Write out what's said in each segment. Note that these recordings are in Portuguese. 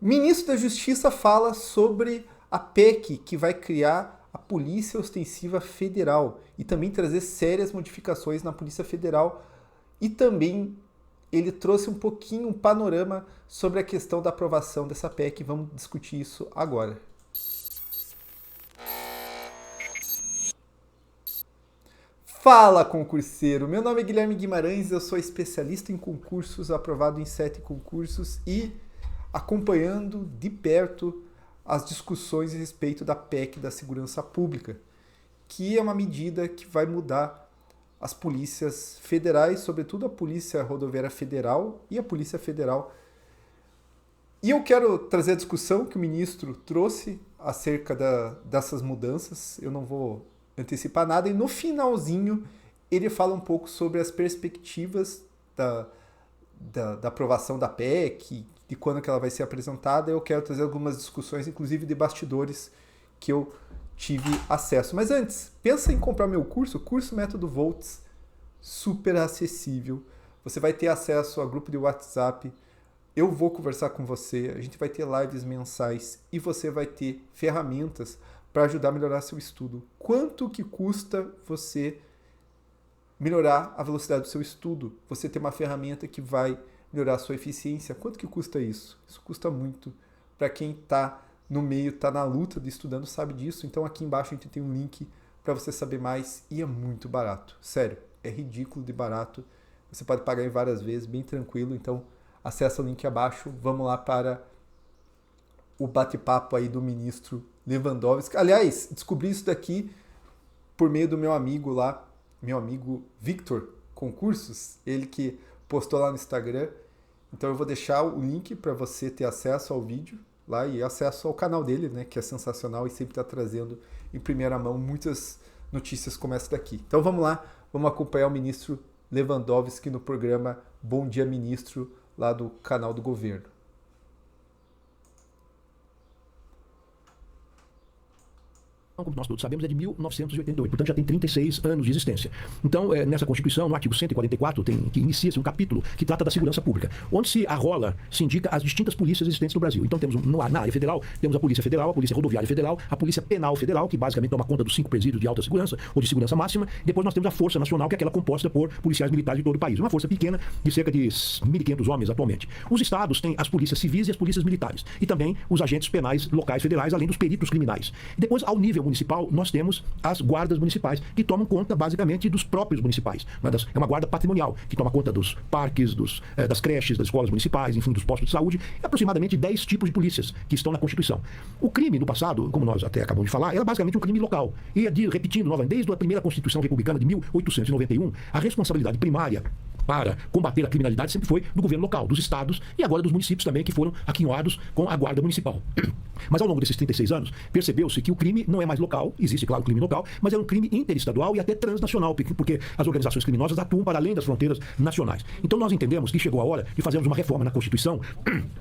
Ministro da Justiça fala sobre a PEC que vai criar a Polícia Ostensiva Federal e também trazer sérias modificações na Polícia Federal, e também ele trouxe um pouquinho um panorama sobre a questão da aprovação dessa PEC. Vamos discutir isso agora. Fala, concurseiro! Meu nome é Guilherme Guimarães, eu sou especialista em concursos, aprovado em 7 concursos e acompanhando de perto as discussões a respeito da PEC da Segurança Pública, que é uma medida que vai mudar as polícias federais, sobretudo a Polícia Rodoviária Federal e a Polícia Federal. E eu quero trazer a discussão que o ministro trouxe acerca dessas mudanças. Eu não vou antecipar nada, e no finalzinho ele fala um pouco sobre as perspectivas da aprovação da PEC, de quando que ela vai ser apresentada. Eu quero trazer algumas discussões, inclusive de bastidores, que eu tive acesso. Mas antes, pensa em comprar meu curso Método Volts, super acessível. Você vai ter acesso a grupo de WhatsApp, eu vou conversar com você, a gente vai ter lives mensais e você vai ter ferramentas para ajudar a melhorar seu estudo. Quanto que custa você melhorar a velocidade do seu estudo? Você ter uma ferramenta que vai melhorar a sua eficiência? Quanto que custa isso? Isso custa muito. Para quem está no meio, está na luta de estudando, sabe disso. Então aqui embaixo a gente tem um link para você saber mais, e é muito barato. Sério, é ridículo de barato. Você pode pagar em várias vezes, bem tranquilo. Então acessa o link abaixo. Vamos lá para o bate-papo aí do ministro Lewandowski. Aliás, descobri isso daqui por meio do meu amigo lá, meu amigo Victor Concursos, ele que postou lá no Instagram. Então eu vou deixar o link para você ter acesso ao vídeo lá e acesso ao canal dele, né, que é sensacional e sempre está trazendo em primeira mão muitas notícias como essa daqui. Então vamos lá, vamos acompanhar o ministro Lewandowski no programa Bom Dia Ministro, lá do canal do governo. Como nós todos sabemos, é de 1988, portanto já tem 36 anos de existência. Então, nessa Constituição, no artigo 144, que inicia-se um capítulo que trata da segurança pública, onde se indica as distintas polícias existentes no Brasil. Então temos, na área federal, temos a Polícia Federal, a Polícia Rodoviária Federal, a Polícia Penal Federal, que basicamente toma conta dos 5 presídios de alta segurança ou de segurança máxima. Depois nós temos a Força Nacional, que é aquela composta por policiais militares de todo o país. Uma força pequena, de cerca de 1.500 homens atualmente. Os estados têm as polícias civis e as polícias militares. E também os agentes penais locais federais, além dos peritos criminais. E depois, ao nível municipal, nós temos as guardas municipais, que tomam conta basicamente dos próprios municipais. É uma guarda patrimonial, que toma conta dos parques, das creches, das escolas municipais, enfim, dos postos de saúde, e aproximadamente 10 tipos de polícias que estão na Constituição. O crime, no passado, como nós até acabamos de falar, era basicamente um crime local. E, repetindo novamente, desde a primeira Constituição Republicana de 1891, a responsabilidade primária para combater a criminalidade sempre foi do governo local, dos estados e agora dos municípios também, que foram aquinhoados com a guarda municipal. Mas ao longo desses 36 anos, percebeu-se que o crime não é mais local, existe, claro, o crime local, mas é um crime interestadual e até transnacional, porque as organizações criminosas atuam para além das fronteiras nacionais. Então nós entendemos que chegou a hora de fazermos uma reforma na Constituição,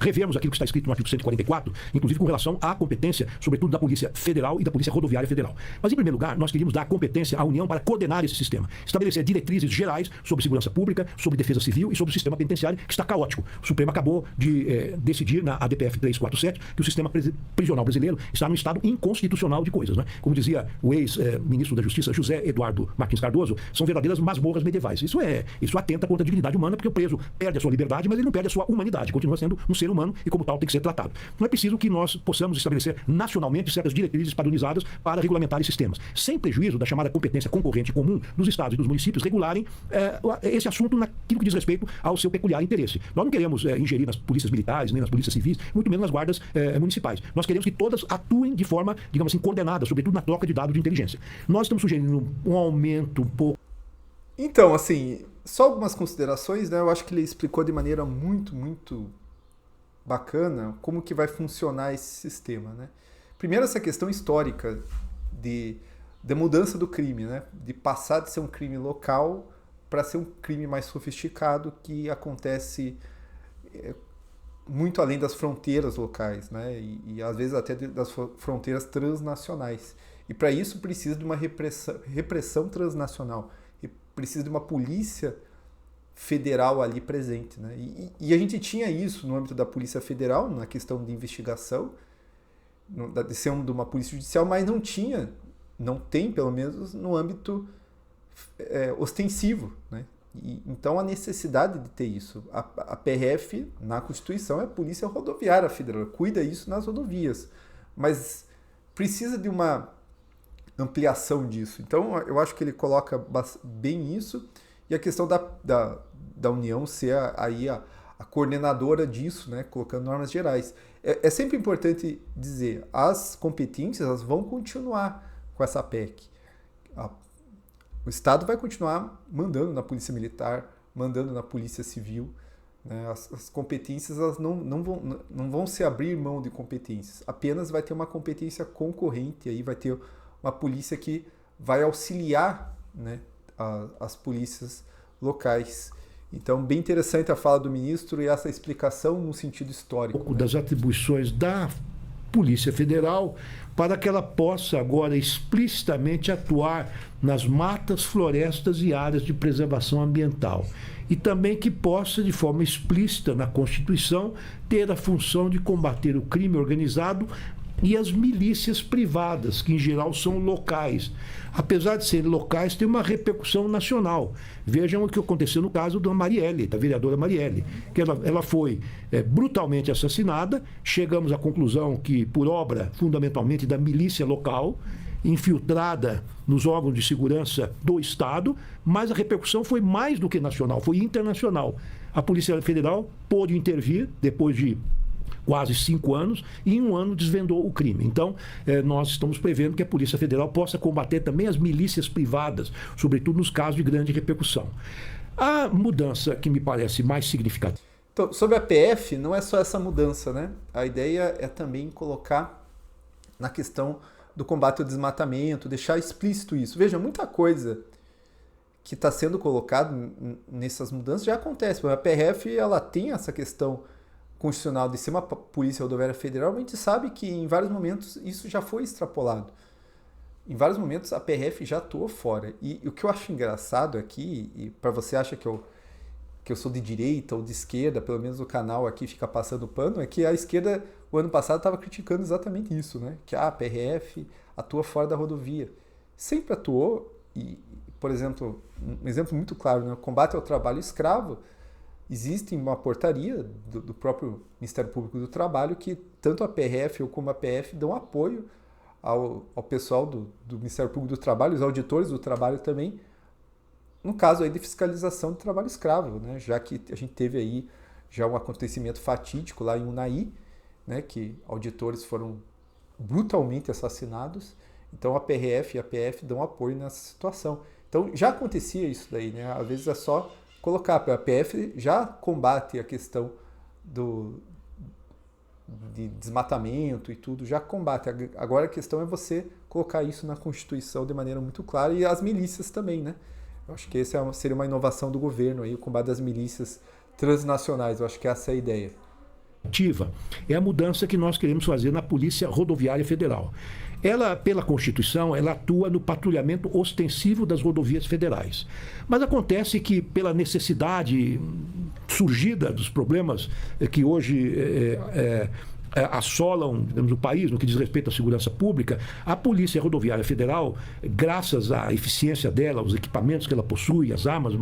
revermos aquilo que está escrito no artigo 144, inclusive com relação à competência, sobretudo da Polícia Federal e da Polícia Rodoviária Federal. Mas, em primeiro lugar, nós queríamos dar competência à União para coordenar esse sistema, estabelecer diretrizes gerais sobre segurança pública, sobre defesa civil e sobre o sistema penitenciário, que está caótico. O Supremo acabou de decidir na ADPF 347 que o sistema prisional brasileiro está num estado inconstitucional de coisas, né? Como dizia o ex-ministro da Justiça, José Eduardo Martins Cardoso, são verdadeiras masmorras medievais. Isso atenta contra a dignidade humana, porque o preso perde a sua liberdade, mas ele não perde a sua humanidade, continua sendo um ser humano e, como tal, tem que ser tratado. Não é preciso que nós possamos estabelecer nacionalmente certas diretrizes padronizadas para regulamentar esses temas, sem prejuízo da chamada competência concorrente comum dos estados e dos municípios regularem esse assunto naquilo que diz respeito ao seu peculiar interesse. Nós não queremos ingerir nas polícias militares, nem nas polícias civis, muito menos nas guardas municipais. Nós queremos que todas atuem de forma, digamos assim, coordenada, sobretudo na troca de dados de inteligência. Nós estamos sugerindo um aumento um pouco. Então, assim, só algumas considerações, né? Eu acho que ele explicou de maneira muito, muito bacana como que vai funcionar esse sistema, né? Primeiro, essa questão histórica de mudança do crime, né? De passar de ser um crime local para ser um crime mais sofisticado que acontece muito além das fronteiras locais, né? E às vezes até das fronteiras transnacionais. E para isso precisa de uma repressão transnacional. E precisa de uma polícia federal ali presente, né? E a gente tinha isso no âmbito da Polícia Federal, na questão de investigação, de ser de uma polícia judicial, mas não tem, pelo menos, no âmbito ostensivo, né? Então, a necessidade de ter isso. A PRF, na Constituição, é a Polícia Rodoviária Federal, cuida isso nas rodovias, mas precisa de uma ampliação disso. Então, eu acho que ele coloca bem isso, e a questão da União ser aí a coordenadora disso, né, colocando normas gerais. É sempre importante dizer, as competências elas vão continuar com essa PEC. O Estado vai continuar mandando na Polícia Militar, mandando na Polícia Civil, né? As competências elas não vão se abrir mão de competências, apenas vai ter uma competência concorrente, aí vai ter uma polícia que vai auxiliar, né, as polícias locais. Então, bem interessante a fala do ministro e essa explicação no sentido histórico. Um pouco das atribuições da Polícia Federal para que ela possa agora explicitamente atuar nas matas, florestas e áreas de preservação ambiental. E também que possa, de forma explícita na Constituição, ter a função de combater o crime organizado e as milícias privadas, que em geral são locais. Apesar de serem locais, tem uma repercussão nacional. Vejam o que aconteceu no caso da Marielle, da vereadora Marielle, que ela foi brutalmente assassinada. Chegamos à conclusão que, por obra fundamentalmente da milícia local, infiltrada nos órgãos de segurança do Estado, mas a repercussão foi mais do que nacional, foi internacional. A Polícia Federal pôde intervir depois de quase 5 anos, e em 1 ano desvendou o crime. Então, nós estamos prevendo que a Polícia Federal possa combater também as milícias privadas, sobretudo nos casos de grande repercussão. A mudança que me parece mais significativa... Então, sobre a PF, não é só essa mudança, né? A ideia é também colocar na questão do combate ao desmatamento, deixar explícito isso. Veja, muita coisa que está sendo colocada nessas mudanças já acontece. A PRF ela tem essa questão constitucional de ser uma polícia rodoviária federal, a gente sabe que em vários momentos isso já foi extrapolado. Em vários momentos a PRF já atuou fora. E o que eu acho engraçado aqui, e para você acha que eu sou de direita ou de esquerda, pelo menos o canal aqui fica passando pano, é que a esquerda, o ano passado, estava criticando exatamente isso, né? Que a PRF atua fora da rodovia. Sempre atuou, e, por exemplo, um exemplo muito claro, né? O combate ao trabalho escravo. Existe uma portaria do próprio Ministério Público do Trabalho que tanto a PRF como a PF dão apoio ao pessoal do Ministério Público do Trabalho, os auditores do trabalho também, no caso aí de fiscalização do trabalho escravo, né? Já que a gente teve aí já um acontecimento fatídico lá em Unai, né? Que auditores foram brutalmente assassinados, então a PRF e a PF dão apoio nessa situação. Então já acontecia isso daí, né? Às vezes é só colocar, a PF já combate a questão de desmatamento e tudo, já combate. Agora a questão é você colocar isso na Constituição de maneira muito clara, e as milícias também, né? Eu acho que essa seria uma inovação do governo, aí, o combate das milícias transnacionais. Eu acho que essa é a ideia. É a mudança que nós queremos fazer na Polícia Rodoviária Federal. Ela, pela Constituição, ela atua no patrulhamento ostensivo das rodovias federais. Mas acontece que, pela necessidade surgida dos problemas que hoje assolam, digamos, o país no que diz respeito à segurança pública, a Polícia Rodoviária Federal, graças à eficiência dela, aos equipamentos que ela possui, as armas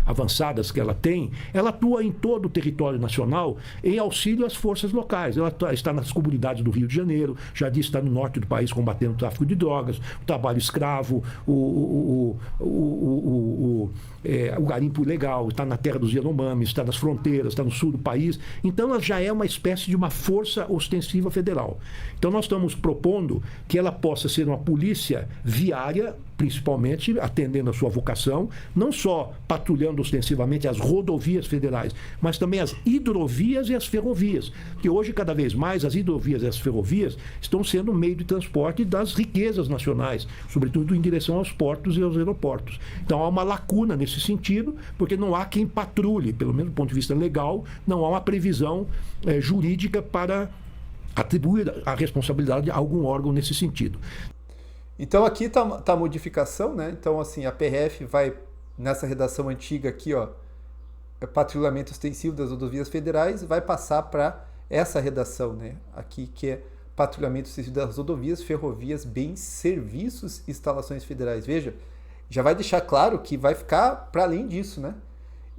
avançadas que ela tem, ela atua em todo o território nacional em auxílio às forças locais. Ela está nas comunidades do Rio de Janeiro, já disse, está no norte do país combatendo o tráfico de drogas, o trabalho escravo, o garimpo ilegal, está na terra dos Yanomamis, está nas fronteiras, está no sul do país. Então ela já é uma espécie de uma força ostensiva federal. Então nós estamos propondo que ela possa ser uma polícia viária, principalmente atendendo a sua vocação, não só patrulhando ostensivamente as rodovias federais, mas também as hidrovias e as ferrovias, que hoje cada vez mais as hidrovias e as ferrovias estão sendo meio de transporte das riquezas nacionais, sobretudo em direção aos portos e aos aeroportos. Então há uma lacuna nesse sentido, porque não há quem patrulhe, pelo menos do ponto de vista legal, não há uma previsão jurídica para atribuir a responsabilidade a algum órgão nesse sentido. Então aqui está a modificação, né? Então assim, a PRF vai, nessa redação antiga aqui, ó, patrulhamento ostensivo das rodovias federais, vai passar para essa redação, né? Aqui, que é patrulhamento ostensivo das rodovias, ferrovias, bens, serviços e instalações federais. Veja, já vai deixar claro que vai ficar para além disso, né?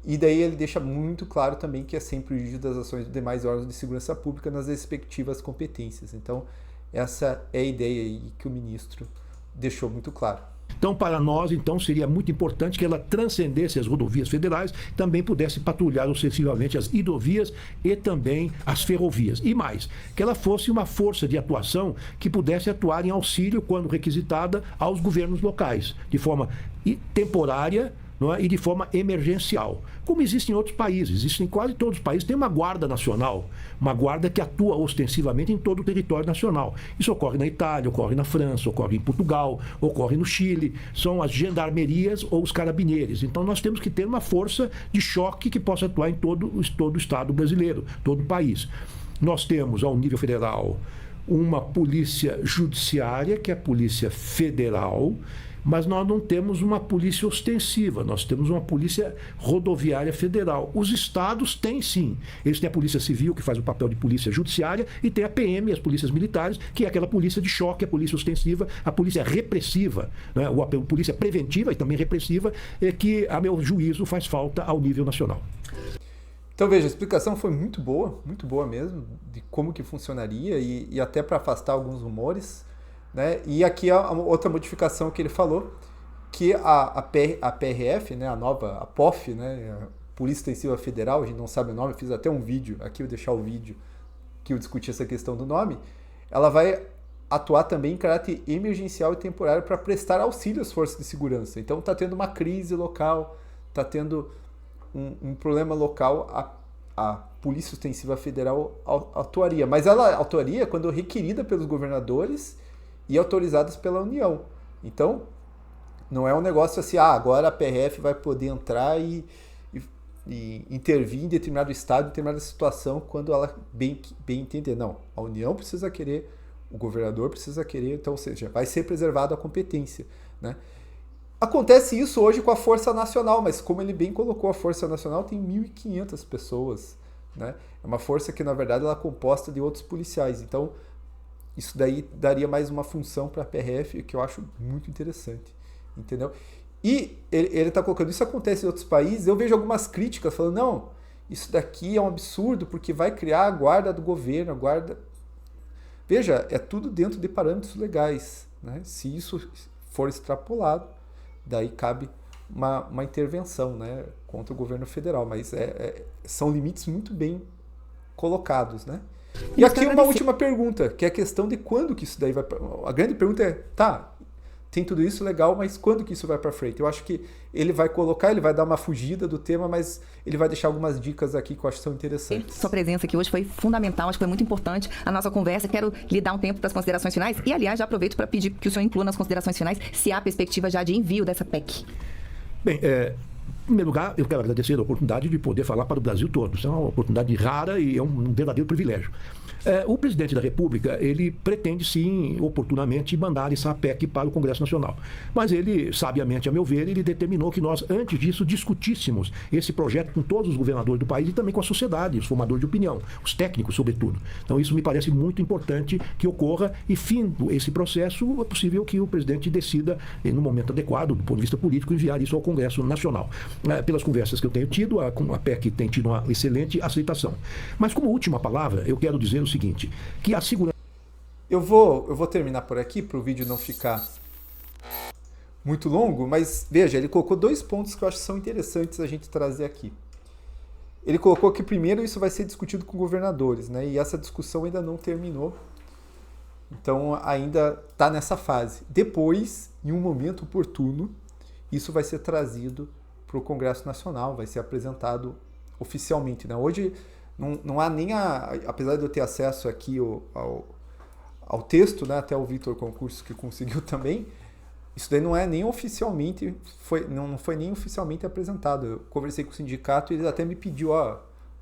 E daí ele deixa muito claro também que é sem prejuízo das ações dos demais órgãos de segurança pública nas respectivas competências. Então, essa é a ideia aí que o ministro deixou muito claro. Então, para nós, então, seria muito importante que ela transcendesse as rodovias federais, também pudesse patrulhar ostensivamente as hidrovias e também as ferrovias. E mais, que ela fosse uma força de atuação que pudesse atuar em auxílio, quando requisitada, aos governos locais, de forma temporária, não é? E de forma emergencial, como existe em outros países. Existe em quase todos os países, tem uma guarda nacional, uma guarda que atua ostensivamente em todo o território nacional. Isso ocorre na Itália, ocorre na França, ocorre em Portugal, ocorre no Chile, são as gendarmerias ou os carabineiros. Então nós temos que ter uma força de choque que possa atuar em todo o Estado brasileiro, todo o país. Nós temos, ao nível federal, uma polícia judiciária, que é a Polícia Federal, mas nós não temos uma polícia ostensiva, nós temos uma polícia rodoviária federal. Os estados têm sim, eles têm a polícia civil, que faz o papel de polícia judiciária, e tem a PM, as polícias militares, que é aquela polícia de choque, a polícia ostensiva, a polícia repressiva, né? Ou a polícia preventiva e também repressiva, que, a meu juízo, faz falta ao nível nacional. Então veja, a explicação foi muito boa mesmo, de como que funcionaria e até para afastar alguns rumores. Né? E aqui a outra modificação que ele falou, que a PRF, né, a POF, né, a Polícia Ostensiva Federal, a gente não sabe o nome, eu fiz até um vídeo, aqui eu vou deixar o vídeo que eu discuti essa questão do nome, ela vai atuar também em caráter emergencial e temporário para prestar auxílio às forças de segurança. Então está tendo uma crise local, está tendo um problema local, a Polícia Ostensiva Federal atuaria, mas ela atuaria quando requerida pelos governadores e autorizadas pela União. Então, não é um negócio assim, agora a PRF vai poder entrar e intervir em determinado estado, em determinada situação, quando ela bem entender. Não, a União precisa querer, o governador precisa querer, então, ou seja, vai ser preservada a competência. Né? Acontece isso hoje com a Força Nacional, mas como ele bem colocou, a Força Nacional tem 1.500 pessoas. Né? É uma força que, na verdade, ela é composta de outros policiais. Então, isso daí daria mais uma função para a PRF, que eu acho muito interessante, entendeu? E ele está colocando, isso acontece em outros países, eu vejo algumas críticas falando, não, isso daqui é um absurdo, porque vai criar a guarda do governo, a guarda... Veja, é tudo dentro de parâmetros legais, né? Se isso for extrapolado, daí cabe uma intervenção, né, contra o governo federal, mas são limites muito bem colocados, né? E aqui uma última pergunta, que é a questão de quando que isso daí vai... A grande pergunta é, tem tudo isso legal, mas quando que isso vai para frente? Eu acho que ele vai colocar, ele vai dar uma fugida do tema, mas ele vai deixar algumas dicas aqui que eu acho que são interessantes. Sua presença aqui hoje foi fundamental, acho que foi muito importante a nossa conversa. Quero lhe dar um tempo para as considerações finais e, aliás, já aproveito para pedir que o senhor inclua nas considerações finais se há perspectiva já de envio dessa PEC. Bem, em primeiro lugar, eu quero agradecer a oportunidade de poder falar para o Brasil todo. Isso é uma oportunidade rara e é um verdadeiro privilégio. O presidente da República, ele pretende sim, oportunamente, mandar essa PEC para o Congresso Nacional. Mas ele, sabiamente, a meu ver, ele determinou que nós, antes disso, discutíssemos esse projeto com todos os governadores do país e também com a sociedade, os formadores de opinião, os técnicos, sobretudo. Então, isso me parece muito importante que ocorra e, findo esse processo, é possível que o presidente decida, no momento adequado, do ponto de vista político, enviar isso ao Congresso Nacional. Pelas conversas que eu tenho tido, a PEC tem tido uma excelente aceitação. Mas, como última palavra, eu quero dizer o seguinte, que a segurança... Eu vou terminar por aqui, para o vídeo não ficar muito longo, mas veja, ele colocou 2 pontos que eu acho que são interessantes a gente trazer aqui. Ele colocou que primeiro isso vai ser discutido com governadores, né? E essa discussão ainda não terminou, então ainda está nessa fase. Depois, em um momento oportuno, isso vai ser trazido para o Congresso Nacional, vai ser apresentado oficialmente, né? Hoje não há nem apesar de eu ter acesso aqui ao texto, né, até o Vitor Concurso que conseguiu também, isso daí não é nem oficialmente, não foi nem oficialmente apresentado. Eu conversei com o sindicato e eles até me pediu,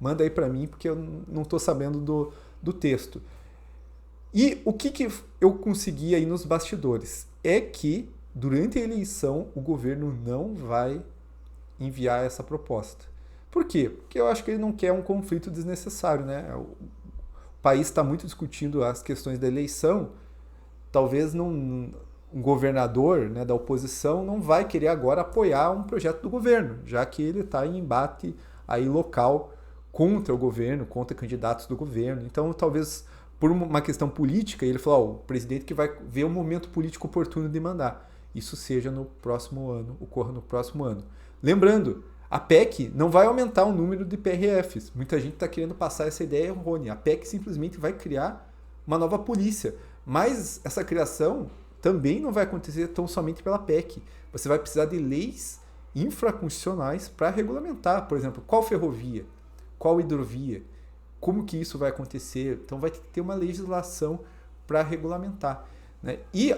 manda aí para mim, porque eu não estou sabendo do texto. E o que eu consegui aí nos bastidores é que, durante a eleição, o governo não vai enviar essa proposta. Por quê? Porque eu acho que ele não quer um conflito desnecessário, né? O país está muito discutindo as questões da eleição, talvez um governador, né, da oposição não vai querer agora apoiar um projeto do governo, já que ele está em embate aí local contra o governo, contra candidatos do governo. Então, talvez por uma questão política, ele falou, o presidente que vai ver o momento político oportuno de mandar. Isso seja no próximo ano, ocorra no próximo ano. Lembrando, a PEC não vai aumentar o número de PRFs. Muita gente está querendo passar essa ideia errônea. A PEC simplesmente vai criar uma nova polícia. Mas essa criação também não vai acontecer tão somente pela PEC. Você vai precisar de leis infraconstitucionais para regulamentar, por exemplo, qual ferrovia, qual hidrovia, como que isso vai acontecer. Então vai ter uma legislação para regulamentar, né? E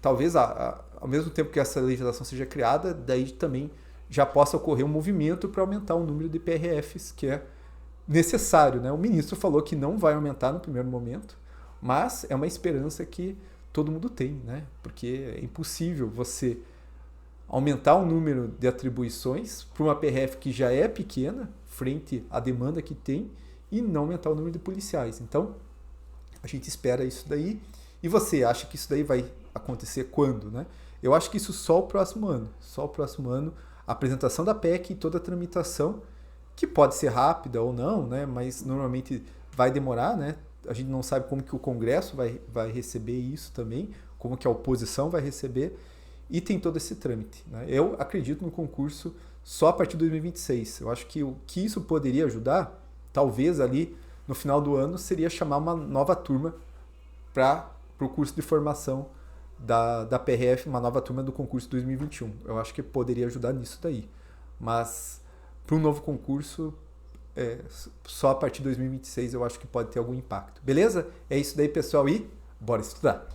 talvez ao mesmo tempo que essa legislação seja criada, daí também já possa ocorrer um movimento para aumentar o número de PRFs, que é necessário, né? O ministro falou que não vai aumentar no primeiro momento, mas é uma esperança que todo mundo tem, né? Porque é impossível você aumentar o número de atribuições para uma PRF que já é pequena, frente à demanda que tem, e não aumentar o número de policiais. Então, a gente espera isso daí. E você acha que isso daí vai acontecer quando, né? Eu acho que isso só o próximo ano. Só o próximo ano, a apresentação da PEC e toda a tramitação, que pode ser rápida ou não, né? Mas normalmente vai demorar, né? A gente não sabe como que o Congresso vai receber isso também, como que a oposição vai receber, e tem todo esse trâmite, né? Eu acredito no concurso só a partir de 2026. Eu acho que o que isso poderia ajudar, talvez ali no final do ano, seria chamar uma nova turma para o curso de formação da PRF, uma nova turma do concurso 2021. Eu acho que poderia ajudar nisso daí. Mas para um novo concurso, só a partir de 2026 eu acho que pode ter algum impacto. Beleza? É isso daí, pessoal, e bora estudar!